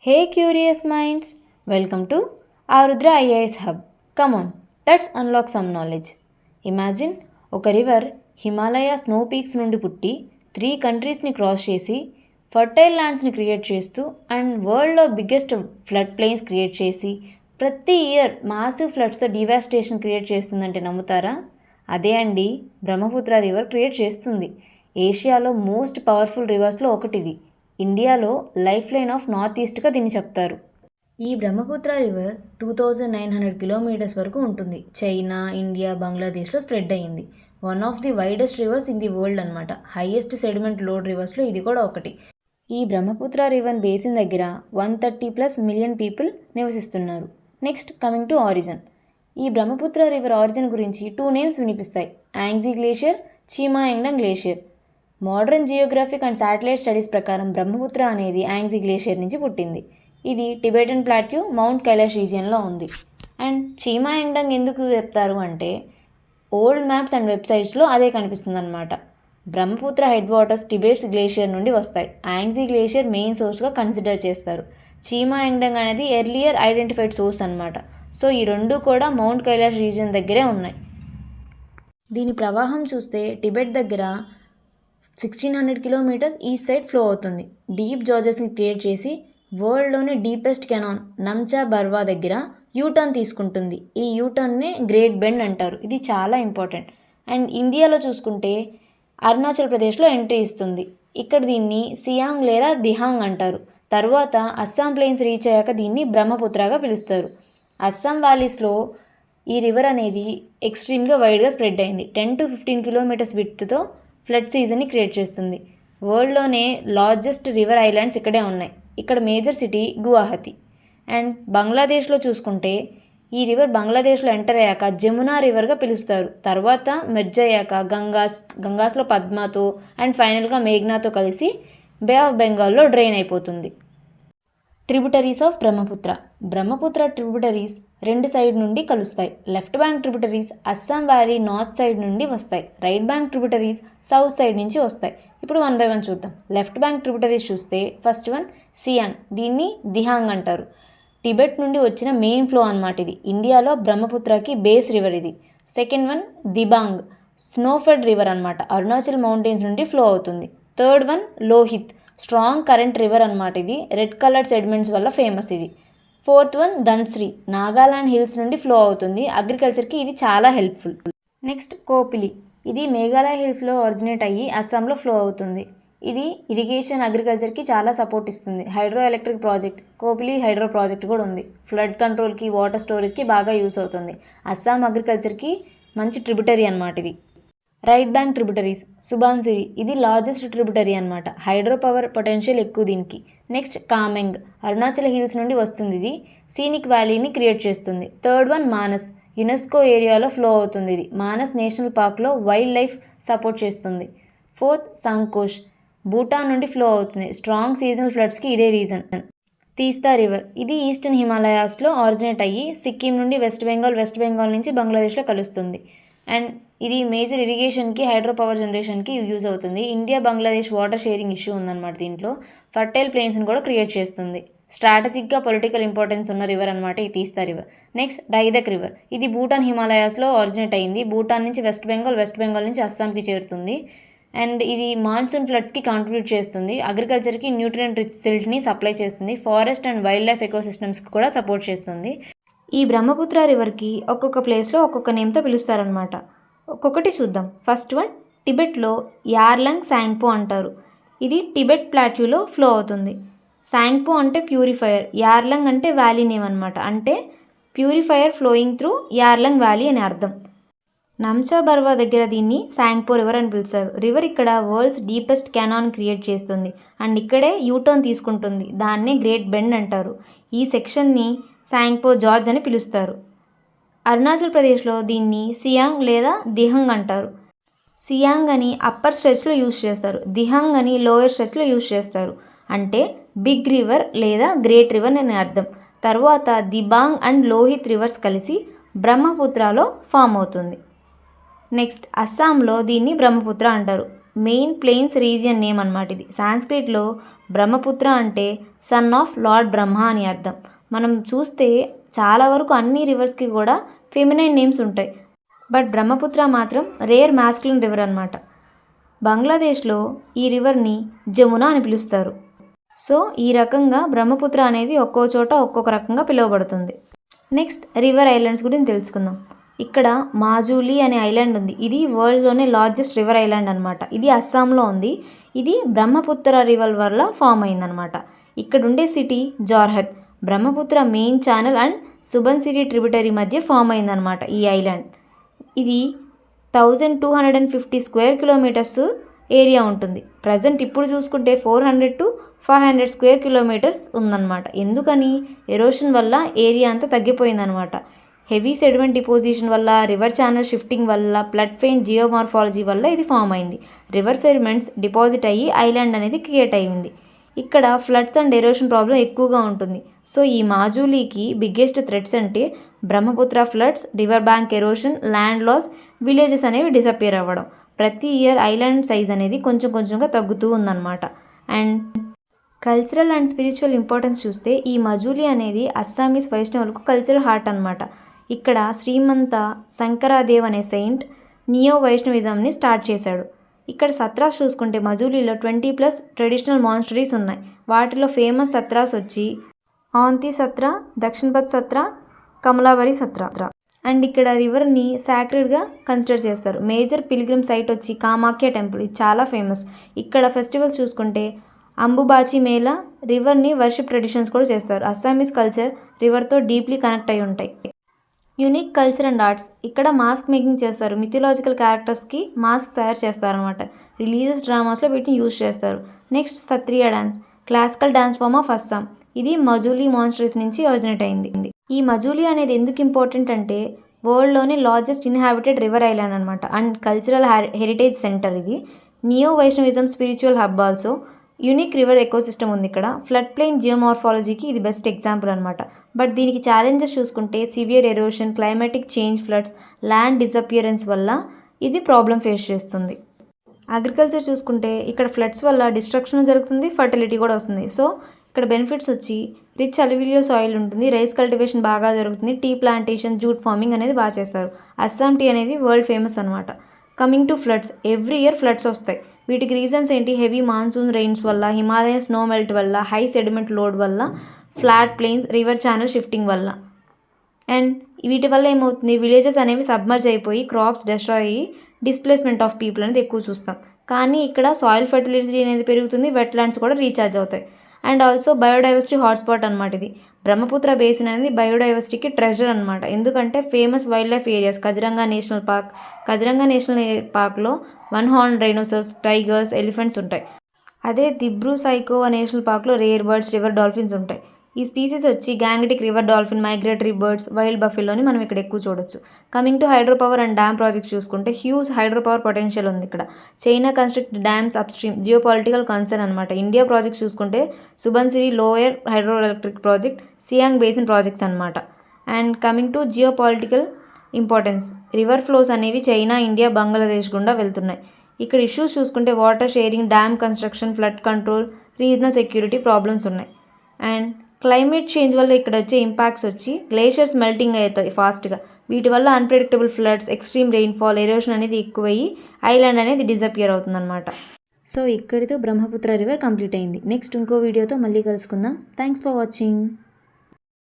Hey curious minds, welcome to Arudra IAS Hub. Come on, let's unlock some knowledge. Imagine ఒక river Himalaya snow peaks నుండి పుట్టి 3 కంట్రీస్ని cross చేసి fertile ల్యాండ్స్ని create చేస్తూ and వరల్డ్లో biggest flood plains create చేసి ప్రతి year massive ఫ్లడ్స్తో devastation create చేస్తుందంటే నమ్ముతారా? అదే అండి బ్రహ్మపుత్ర రివర్ క్రియేట్ చేస్తుంది. ఏషియాలో మోస్ట్ పవర్ఫుల్ రివర్స్లో ఒకటిది. ఇండియాలో లైఫ్ లైన్ ఆఫ్ నార్త్ ఈస్ట్గా దీన్ని చెప్తారు. ఈ బ్రహ్మపుత్ర రివర్ 2900 కిలోమీటర్స్ వరకు ఉంటుంది. చైనా, ఇండియా, బంగ్లాదేశ్లో స్ప్రెడ్ అయ్యింది. One of the widest rivers in the world అనమాట. హైయెస్ట్ సెడిమెంట్ లోడ్ రివర్స్లో ఇది కూడా ఒకటి. ఈ బ్రహ్మపుత్ర రివర్ బేసిన్ దగ్గర 130+ మిలియన్ పీపుల్ నివసిస్తున్నారు. Next coming to origin. ఈ బ్రహ్మపుత్ర రివర్ ఆరిజిన్ గురించి 2 నేమ్స్ వినిపిస్తాయి: Yangzi glacier, Chemayungdung glacier. Modern geographic and satellite studies ప్రకారం బ్రహ్మపుత్ర అనేది యాంగ్జీ గ్లేషియర్ నుంచి పుట్టింది. ఇది టిబెటన్ ప్లాట్యూ, మౌంట్ కైలాష్ రీజియన్లో ఉంది. అండ్ చీమా యంగ్డంగ్ ఎందుకు చెప్తారు అంటే ఓల్డ్ మ్యాప్స్ అండ్ వెబ్సైట్స్లో అదే కనిపిస్తుంది అనమాట. బ్రహ్మపుత్ర హెడ్ వాటర్స్ టిబెట్స్ గ్లేషియర్ నుండి వస్తాయి. యాంగ్జీ గ్లేషియర్ మెయిన్ సోర్స్గా కన్సిడర్ చేస్తారు. చీమా యంగ్డంగ్ అనేది ఎర్లియర్ ఐడెంటిఫైడ్ సోర్స్ అనమాట. సో ఈ రెండు కూడా మౌంట్ కైలాష్ రీజియన్ దగ్గరే ఉన్నాయి. దీని ప్రవాహం చూస్తే టిబెట్ దగ్గర 1600 కిలోమీటర్స్ ఈస్ట్ సైడ్ ఫ్లో అవుతుంది. డీప్ జార్జెస్ని క్రియేట్ చేసి వరల్డ్లోనే డీపెస్ట్ కెనాన్ నమ్చా బర్వా దగ్గర యూటర్న్ తీసుకుంటుంది. ఈ యూటర్న్నే గ్రేట్ బెండ్ అంటారు. ఇది చాలా ఇంపార్టెంట్. అండ్ ఇండియాలో చూసుకుంటే అరుణాచల్ ప్రదేశ్లో ఎంట్రీ ఇస్తుంది. ఇక్కడ దీన్ని సియాంగ్ లేదా దిహాంగ్ అంటారు. తర్వాత అస్సాం ప్లెయిన్స్ రీచ్ అయ్యాక దీన్ని బ్రహ్మపుత్రగా పిలుస్తారు. అస్సాం వ్యాలీస్లో ఈ రివర్ అనేది ఎక్స్ట్రీమ్గా వైడ్గా స్ప్రెడ్ అయింది. 10 to 15 కిలోమీటర్స్ విడ్త్తో ఫ్లడ్ సీజన్ని క్రియేట్ చేస్తుంది. వరల్డ్లోనే లార్జెస్ట్ రివర్ ఐలాండ్స్ ఇక్కడే ఉన్నాయి. ఇక్కడ మేజర్ సిటీ గువాహతి. అండ్ బంగ్లాదేశ్లో చూసుకుంటే ఈ రివర్ బంగ్లాదేశ్లో ఎంటర్ అయ్యాక జమునా రివర్గా పిలుస్తారు. తర్వాత మెర్జ్ అయ్యాక గంగాస్లో పద్మాతో అండ్ ఫైనల్గా మేఘ్నాతో కలిసి బే ఆఫ్ బెంగాల్లో డ్రైన్ అయిపోతుంది. Tributaries of Brahmaputra. Brahmaputra tributaries 2 side నుండి కలుస్తాయి. Left bank tributaries Assam valley north side నుండి వస్తాయి. Right bank tributaries south side నుంచి వస్తాయి. ఇప్పుడు 1 by 1 చూద్దాం. లెఫ్ట్ బ్యాంక్ ట్రిబ్యూటరీస్ చూస్తే ఫస్ట్ వన్ సియాంగ్, దీన్ని దిహాంగ్ అంటారు. టిబెట్ నుండి వచ్చిన మెయిన్ ఫ్లో అన్నమాట ఇది. ఇండియాలో బ్రహ్మపుత్రకి బేస్ రివర్ ఇది. Second one Dibang, snowfed river అనమాట. అరుణాచల్ మౌంటైన్స్ నుండి ఫ్లో అవుతుంది. Third one Lohit, strong current river అనమాట. ఇది రెడ్ కలర్డ్ సెడిమెంట్స్ వల్ల ఫేమస్ ఇది. Fourth one Dhansiri, Nagaland hills నుండి ఫ్లో అవుతుంది. అగ్రికల్చర్కి ఇది చాలా హెల్ప్ఫుల్. నెక్స్ట్ కోపిలి, ఇది మేఘాలయ హిల్స్లో ఒరిజినేట్ అయ్యి అస్సాంలో ఫ్లో అవుతుంది. ఇది ఇరిగేషన్, అగ్రికల్చర్కి చాలా సపోర్ట్ ఇస్తుంది. Hydro electric project, Kopili hydro project కూడా ఉంది. ఫ్లడ్ కంట్రోల్కి, వాటర్ స్టోరేజ్కి బాగా యూస్ అవుతుంది. అస్సాం అగ్రికల్చర్కి మంచి ట్రిబ్యూటరీ అనమాట ఇది. రైట్ బ్యాంక్ ట్రిబ్యూటరీస్ సుబాన్సిరి, ఇది లార్జెస్ట్ ట్రిబ్యూటరీ అనమాట. హైడ్రో పవర్ పొటెన్షియల్ ఎక్కువ దీనికి. నెక్స్ట్ కామెంగ్, అరుణాచల్ హిల్స్ నుండి వస్తుంది. ఇది సీనిక్ వ్యాలీని క్రియేట్ చేస్తుంది. థర్డ్ వన్ మానస్, యునెస్కో ఏరియాలో ఫ్లో అవుతుంది. ఇది మానస్ నేషనల్ పార్క్లో వైల్డ్ లైఫ్ సపోర్ట్ చేస్తుంది. ఫోర్త్ సంకోష్, భూటాన్ నుండి ఫ్లో అవుతుంది. స్ట్రాంగ్ సీజనల్ ఫ్లడ్స్కి ఇదే రీజన్. తీస్తా రివర్, ఇది ఈస్టర్న్ హిమాలయాస్లో ఆరిజినేట్ అయ్యి సిక్కిం నుండి వెస్ట్ బెంగాల్ నుంచి బంగ్లాదేశ్లో కలుస్తుంది. అండ్ ఇది మేజర్ ఇరిగేషన్కి, హైడ్రో పవర్ జనరేషన్కి యూజ్ అవుతుంది. India Bangladesh water sharing issue ఉందన్నమాట. దీంట్లో ఫర్టైల్ ప్లెయిన్స్ని కూడా క్రియేట్ చేస్తుంది. స్ట్రాటజిక్గా పొలిటికల్ ఇంపార్టెన్స్ ఉన్న రివర్ అనమాట ఈ తీస్తా రివర్. నెక్స్ట్ డైదక్ రివర్, ఇది భూటాన్ హిమాలయాస్లో ఆరిజినేట్ అయింది. భూటాన్ నుంచి వెస్ట్ బెంగాల్ నుంచి అస్సాంకి చేరుతుంది. అండ్ ఇది మాన్సూన్ ఫ్లడ్స్కి కాంట్రిబ్యూట్ చేస్తుంది. అగ్రికల్చర్కి న్యూట్రియంట్ రిచ్ సిల్ట్ని సప్లై చేస్తుంది. ఫారెస్ట్ అండ్ వైల్డ్ లైఫ్ ఎకోసిస్టమ్స్కి కూడా సపోర్ట్ చేస్తుంది. ఈ బ్రహ్మపుత్ర రివర్కి ఒక్కొక్క ప్లేస్లో ఒక్కొక్క నేమ్తో పిలుస్తారనమాట. ఒక్కొక్కటి చూద్దాం. ఫస్ట్ వన్ టిబెట్లో యార్లంగ్ సాంగ్పో అంటారు. ఇది టిబెట్ ప్లాట్యూలో ఫ్లో అవుతుంది. సాంగ్పో అంటే ప్యూరిఫైయర్, యార్లంగ్ అంటే వ్యాలీ నేమ్ అనమాట. అంటే ప్యూరిఫైయర్ ఫ్లోయింగ్ త్రూ యార్లంగ్ వ్యాలీ అని అర్థం. నమ్చా బర్వా దగ్గర దీన్ని సాంగ్పో రివర్ అని పిలుస్తారు. రివర్ ఇక్కడ వరల్డ్స్ డీపెస్ట్ కెనాన్ క్రియేట్ చేస్తుంది అండ్ ఇక్కడే యూటర్న్ తీసుకుంటుంది. దాన్నే గ్రేట్ బెండ్ అంటారు. ఈ సెక్షన్ని సాంగ్పో జార్జ్ అని పిలుస్తారు. అరుణాచల్ ప్రదేశ్లో దీన్ని సియాంగ్ లేదా దిహంగ్ అంటారు. సియాంగ్ అని అప్పర్ స్ట్రెచ్లో యూస్ చేస్తారు. దిహంగ్ అని లోయర్ స్ట్రెచ్లో యూస్ చేస్తారు. అంటే బిగ్ రివర్ లేదా గ్రేట్ రివర్ అని అర్థం. తర్వాత దిబాంగ్ అండ్ లోహిత్ రివర్స్ కలిసి బ్రహ్మపుత్రలో ఫామ్ అవుతుంది. నెక్స్ట్ అస్సాంలో దీన్ని బ్రహ్మపుత్ర అంటారు. మెయిన్ ప్లెయిన్స్ రీజియన్ నేమ్ అన్నమాట. ఇది సాంస్క్రిట్లో బ్రహ్మపుత్ర అంటే సన్ ఆఫ్ లార్డ్ బ్రహ్మ అని అర్థం. మనం చూస్తే చాలా వరకు అన్ని రివర్స్కి కూడా ఫెమినైన్ నేమ్స్ ఉంటాయి, బట్ బ్రహ్మపుత్ర మాత్రం రేర్ మాస్కులిన్ రివర్ అన్నమాట. బంగ్లాదేశ్లో ఈ రివర్ని జమున అని పిలుస్తారు. సో ఈ రకంగా బ్రహ్మపుత్ర అనేది ఒక్కో చోట ఒక్కొక్క రకంగా పిలువబడుతుంది. నెక్స్ట్ రివర్ ఐలాండ్స్ గురించి తెలుసుకుందాం. ఇక్కడ మాజూలి అనే ఐలాండ్ ఉంది. ఇది వరల్డ్లోనే లార్జెస్ట్ రివర్ ఐలాండ్ అనమాట. ఇది అస్సాంలో ఉంది. ఇది బ్రహ్మపుత్ర రివర్ వల్ల ఫామ్ అయిందనమాట. ఇక్కడ ఉండే city Jorhat Brahmaputra main channel and Subansiri tributary మధ్య ఫామ్ అయిందనమాట ఈ ఐలాండ్. ఇది 1250 స్క్వేర్ కిలోమీటర్స్ ఏరియా ఉంటుంది. ప్రజెంట్ ఇప్పుడు చూసుకుంటే 400 to 500 స్క్వేర్ కిలోమీటర్స్ ఉందన్నమాట. ఎందుకని? ఎరోషన్ వల్ల ఏరియా అంతా తగ్గిపోయిందనమాట. హెవీ సెడిమెంట్ డిపోజిషన్ వల్ల, రివర్ ఛానల్ షిఫ్టింగ్ వల్ల, ప్లడ్ ఫెయిన్ జియోమార్ఫాలజీ వల్ల ఇది ఫామ్ అయింది. రివర్ సెడిమెంట్స్ డిపాజిట్ అయ్యి ఐలాండ్ అనేది క్రియేట్ అయ్యింది. ఇక్కడ ఫ్లడ్స్ అండ్ ఎరోషన్ ప్రాబ్లం ఎక్కువగా ఉంటుంది. సో ఈ మాజూలీకి బిగ్గెస్ట్ థ్రెట్స్ అంటే Brahmaputra floods, river bank erosion, land loss, villages అనేవి డిసపియర్ అవ్వడం. ప్రతి ఇయర్ ఐలాండ్ సైజ్ అనేది కొంచెం కొంచెంగా తగ్గుతూ ఉందన్నమాట. And cultural and spiritual importance చూస్తే ఈ మజూలీ అనేది అస్సామీస్ వైష్ణవులకు కల్చరల్ హార్ట్ అనమాట. ఇక్కడ శ్రీమంత శంకరాదేవ్ అనే సెయింట్ నియో వైష్ణవిజంని స్టార్ట్ చేశాడు. ఇక్కడ సత్రాస్ చూసుకుంటే మజూలీలో 20+ ట్రెడిషనల్ మాన్స్టరీస్ ఉన్నాయి. వాటిలో ఫేమస్ సత్రాస్ వచ్చి ఆంతి సత్ర, దక్షిణపత్ సత్ర, కమలావరి సత్ర. అండ్ ఇక్కడ రివర్ని సాక్రెడ్గా కన్సిడర్ చేస్తారు. మేజర్ పిల్గ్రిమ్ సైట్ వచ్చి కామాఖ్య టెంపుల్, ఇది చాలా ఫేమస్. ఇక్కడ ఫెస్టివల్స్ చూసుకుంటే అంబుబాచి మేళా, రివర్ని వర్షిప్ ట్రెడిషన్స్ కూడా చేస్తారు. అస్సామీస్ కల్చర్ రివర్తో డీప్లీ కనెక్ట్ అయి ఉంటాయి. యూనిక్ కల్చర్ అండ్ ఆర్ట్స్, ఇక్కడ మాస్క్ మేకింగ్ చేస్తారు. మిథలాజికల్ క్యారెక్టర్స్కి మాస్క్ తయారు చేస్తారనమాట. రిలీజియస్ డ్రామాస్లో వీటిని యూజ్ చేస్తారు. Next Sattriya dance, classical dance form of Assam. ఇది మజూలీ మాన్స్టరీస్ నుంచి ఒరిజినేట్ అయింది. ఈ మజూలీ అనేది ఎందుకు ఇంపార్టెంట్ అంటే వరల్డ్లోనే లార్జెస్ట్ ఇన్హాబిటెడ్ రివర్ ఐలాండ్ అనమాట. అండ్ కల్చరల్ హెరిటేజ్ సెంటర్ ఇది. Neo Vaishnavism spiritual hub also. Unique river ecosystem ఉంది ఇక్కడ. ఫ్లడ్ ప్లెయిన్ జియోమార్ఫాలజీకి ఇది బెస్ట్ ఎగ్జాంపుల్ అనమాట. బట్ దీనికి ఛాలెంజెస్ చూసుకుంటే severe erosion, climatic change, floods, land disappearance వల్ల ఇది ప్రాబ్లం ఫేస్ చేస్తుంది. అగ్రికల్చర్ చూసుకుంటే ఇక్కడ ఫ్లడ్స్ వల్ల డిస్ట్రక్షన్ జరుగుతుంది, ఫర్టిలిటీ కూడా వస్తుంది. సో ఇక్కడ బెనిఫిట్స్ వచ్చి రిచ్ అల్యూవియల్ సాయిల్ ఉంటుంది, రైస్ కల్టివేషన్ బాగా జరుగుతుంది, టీ ప్లాంటేషన్, జూట్ ఫార్మింగ్ అనేది బాగా చేస్తారు. అస్సాం టీ అనేది వరల్డ్ ఫేమస్ అనమాట. Coming to floods, every year floods వస్తాయి. వీటికి రీజన్స్ ఏంటి? హెవీ మాన్సూన్ రెయిన్స్ వల్ల, హిమాలయన్ స్నో మెల్ట్ వల్ల, హై సెడిమెంట్ లోడ్ వల్ల, flat plains, river channel shifting వల్ల. అండ్ వీటి వల్ల ఏమవుతుంది? విలేజెస్ అనేవి సబ్మర్జ్ అయిపోయి క్రాప్స్ డిస్ట్రాయ్ అయ్యి డిస్ప్లేస్మెంట్ ఆఫ్ పీపుల్ అనేది ఎక్కువ చూస్తాం. కానీ ఇక్కడ సాయిల్ ఫర్టిలిటీ అనేది పెరుగుతుంది, వెట్లాండ్స్ కూడా రీఛార్జ్ అవుతాయి. అండ్ ఆల్సో బయోడైవర్సిటీ హాట్స్పాట్ అనమాట ఇది. బ్రహ్మపుత్ర బేసిన్ అనేది బయోడైవర్సిటీకి ట్రెజర్ అనమాట. ఎందుకంటే famous wildlife areas Kaziranga national park. Kaziranga national పార్క్లో 1 హార్న్ రైనోసర్స్, టైగర్స్, ఎలిఫెంట్స్ ఉంటాయి. అదే దిబ్రూ సైకోవా నేషనల్ పార్క్లో రేర్ బర్డ్స్, రివర్ డాల్ఫిన్స్ ఉంటాయి. ఈ స్పీసీస్ వచ్చి Gangetic river dolphin, migratory birds, wild బఫెలోని మనం ఇక్కడ ఎక్కువ చూడొచ్చు. Coming to hydro power and dam project చూసుకుంటే హ్యూజ్ హైడ్రో పవర్ పొటెన్షియల్ ఉంది ఇక్కడ. China construct dams upstream, geopolitical concern అనమాట. ఇండియా ప్రాజెక్ట్ చూసుకుంటే Subansiri lower hydro electric project, Siang basin projects అనమాట. And coming to geopolitical importance, river flows అనేవి China, India, Bangladesh గుండా వెళ్తున్నాయి. ఇక్కడ ఇష్యూస్ చూసుకుంటే water sharing, dam construction, flood control, regional security problems ఉన్నాయి. And climate change వల్ల ఇక్కడ వచ్చే ఇంపాక్ట్స్ వచ్చి గ్లేషియర్స్ మెల్టింగ్ అవుతాయి ఫాస్ట్గా. వీటి వల్ల unpredictable floods, extreme rainfall, erosion అనేది ఎక్కువయ్యి ఐలాండ్ అనేది డిసపియర్ అవుతుందన్నమాట. సో ఇక్కడితో బ్రహ్మపుత్ర రివర్ కంప్లీట్ అయింది. నెక్స్ట్ ఇంకో వీడియోతో మళ్ళీ కలుసుకుందాం. Thanks for watching.